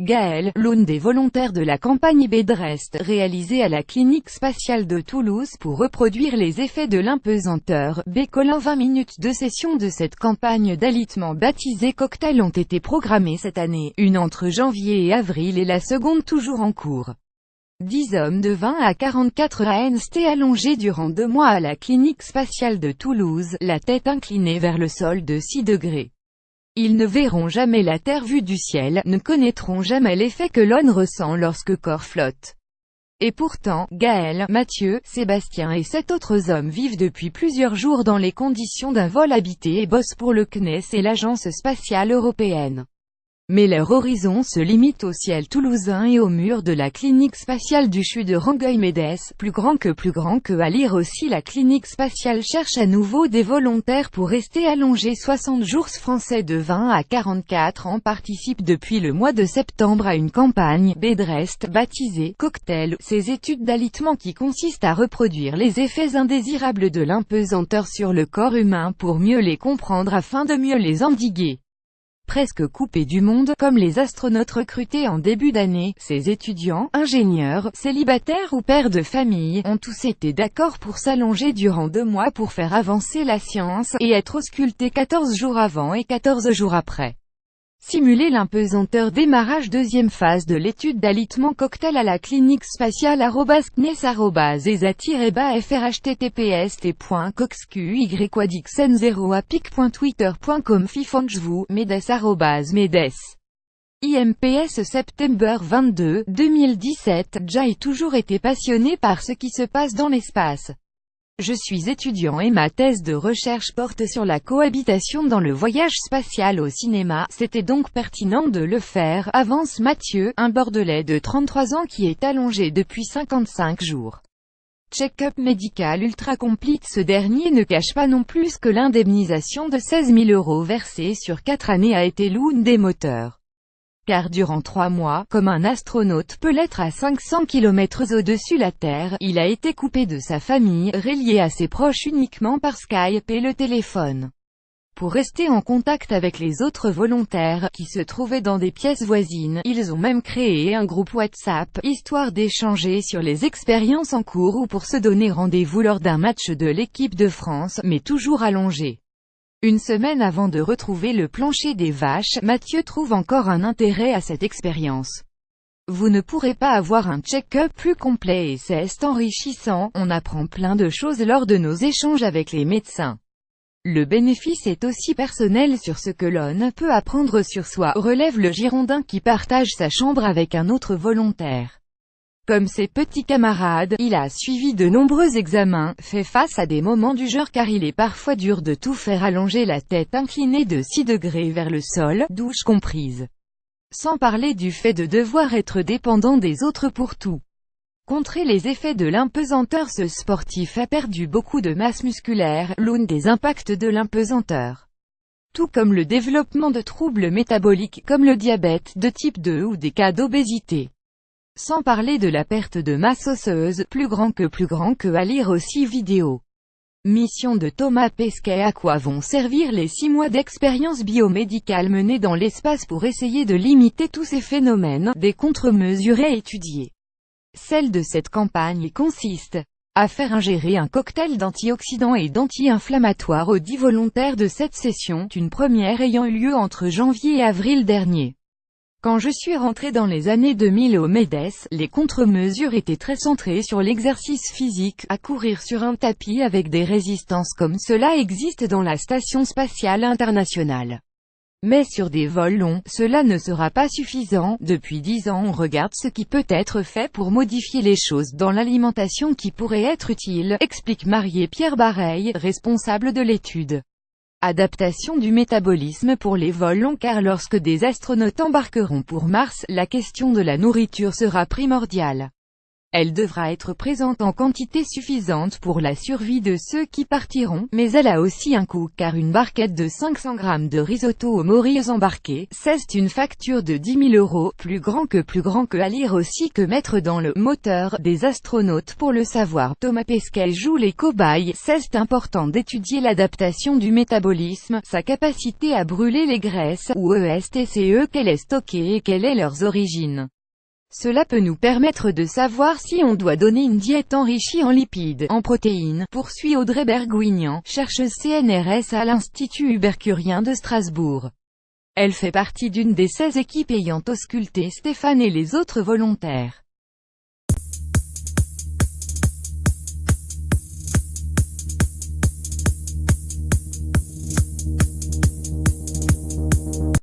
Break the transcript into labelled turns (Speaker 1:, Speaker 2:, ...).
Speaker 1: Gaël, l'une des volontaires de la campagne Bedrest, réalisée à la clinique spatiale de Toulouse pour reproduire les effets de l'impesanteur, Bécolin. 20 minutes de session de cette campagne d'alitement baptisée Cocktail ont été programmées cette année, une entre janvier et avril et la seconde toujours en cours. 10 hommes de 20 à 44 ans étaient allongés durant 2 mois à la clinique spatiale de Toulouse, la tête inclinée vers le sol de 6 degrés. Ils ne verront jamais la Terre vue du ciel, ne connaîtront jamais l'effet que l'on ressent lorsque corps flotte. Et pourtant, Gaël, Mathieu, Sébastien et 7 autres hommes vivent depuis plusieurs jours dans les conditions d'un vol habité et bossent pour le CNES et l'Agence spatiale européenne. Mais leur horizon se limite au ciel toulousain et aux murs de la clinique spatiale du CHU de Rangueil-Médès. Plus grand que à lire aussi, la clinique spatiale cherche à nouveau des volontaires pour rester allongés 60 jours. Français de 20 à 44 ans participent depuis le mois de septembre à une campagne Bedrest baptisée Cocktail. Ces études d'alitement qui consistent à reproduire les effets indésirables de l'impesanteur sur le corps humain pour mieux les comprendre afin de mieux les endiguer. Presque coupés du monde, comme les astronautes recrutés en début d'année, ces étudiants, ingénieurs, célibataires ou pères de famille, ont tous été d'accord pour s'allonger durant 2 mois pour faire avancer la science, et être auscultés 14 jours avant et 14 jours après. Simuler l'impesanteur. Démarrage deuxième phase de l'étude d'alitement Cocktail à la clinique spatiale @cnes@esa-fr https://coxqyquadixn0apic.twitter.com fifonjvou medes@medes. IMPS September 22, 2017. J'ai toujours été passionné par ce qui se passe dans l'espace. Je suis étudiant et ma thèse de recherche porte sur la cohabitation dans le voyage spatial au cinéma, c'était donc pertinent de le faire, avance Mathieu, un Bordelais de 33 ans qui est allongé depuis 55 jours. Check-up médical ultra complete. Ce dernier ne cache pas non plus que l'indemnisation de 16 000 € versée sur 4 années a été l'une des moteurs. Car durant 3 mois, comme un astronaute peut l'être à 500 km au-dessus la Terre, il a été coupé de sa famille, relié à ses proches uniquement par Skype et le téléphone. Pour rester en contact avec les autres volontaires, qui se trouvaient dans des pièces voisines, ils ont même créé un groupe WhatsApp, histoire d'échanger sur les expériences en cours ou pour se donner rendez-vous lors d'un match de l'équipe de France, mais toujours allongé. Une semaine avant de retrouver le plancher des vaches, Mathieu trouve encore un intérêt à cette expérience. Vous ne pourrez pas avoir un check-up plus complet et c'est enrichissant, on apprend plein de choses lors de nos échanges avec les médecins. Le bénéfice est aussi personnel sur ce que l'on peut apprendre sur soi, relève le Girondin qui partage sa chambre avec un autre volontaire. Comme ses petits camarades, il a suivi de nombreux examens, fait face à des moments du genre car il est parfois dur de tout faire allonger la tête inclinée de 6 degrés vers le sol, douche comprise. Sans parler du fait de devoir être dépendant des autres pour tout. Contrer les effets de l'impesanteur. Ce sportif a perdu beaucoup de masse musculaire, l'un des impacts de l'impesanteur. Tout comme le développement de troubles métaboliques, comme le diabète de type 2 ou des cas d'obésité. Sans parler de la perte de masse osseuse, plus grand que à lire aussi vidéo. Mission de Thomas Pesquet. À quoi vont servir les 6 mois d'expérience biomédicale menée dans l'espace pour essayer de limiter tous ces phénomènes? Des contre-mesures à étudier. Celle de cette campagne consiste à faire ingérer un cocktail d'antioxydants et d'anti-inflammatoires aux 10 volontaires de cette session, une première ayant eu lieu entre janvier et avril dernier. Quand je suis rentré dans les années 2000 au MEDES, les contre-mesures étaient très centrées sur l'exercice physique, à courir sur un tapis avec des résistances comme cela existe dans la Station spatiale internationale. Mais sur des vols longs, cela ne sera pas suffisant. Depuis 10 ans on regarde ce qui peut être fait pour modifier les choses dans l'alimentation qui pourrait être utile, explique Marie-Pierre Bareil, responsable de l'étude. Adaptation du métabolisme pour les vols longs. Car lorsque des astronautes embarqueront pour Mars, la question de la nourriture sera primordiale. Elle devra être présente en quantité suffisante pour la survie de ceux qui partiront, mais elle a aussi un coût car une barquette de 500 grammes de risotto aux morilles embarquées, c'est une facture de 10 000 €, plus grand que à lire aussi que mettre dans le moteur des astronautes pour le savoir. Thomas Pesquet joue les cobayes, c'est important d'étudier l'adaptation du métabolisme, sa capacité à brûler les graisses, ou ESTCE, qu'elle est stockée et quelle est leurs origines. Cela peut nous permettre de savoir si on doit donner une diète enrichie en lipides, en protéines, poursuit Audrey Bergouignan, chercheuse CNRS à l'Institut Hubert-Curien de Strasbourg. Elle fait partie d'une des 16 équipes ayant ausculté Stéphane et les autres volontaires.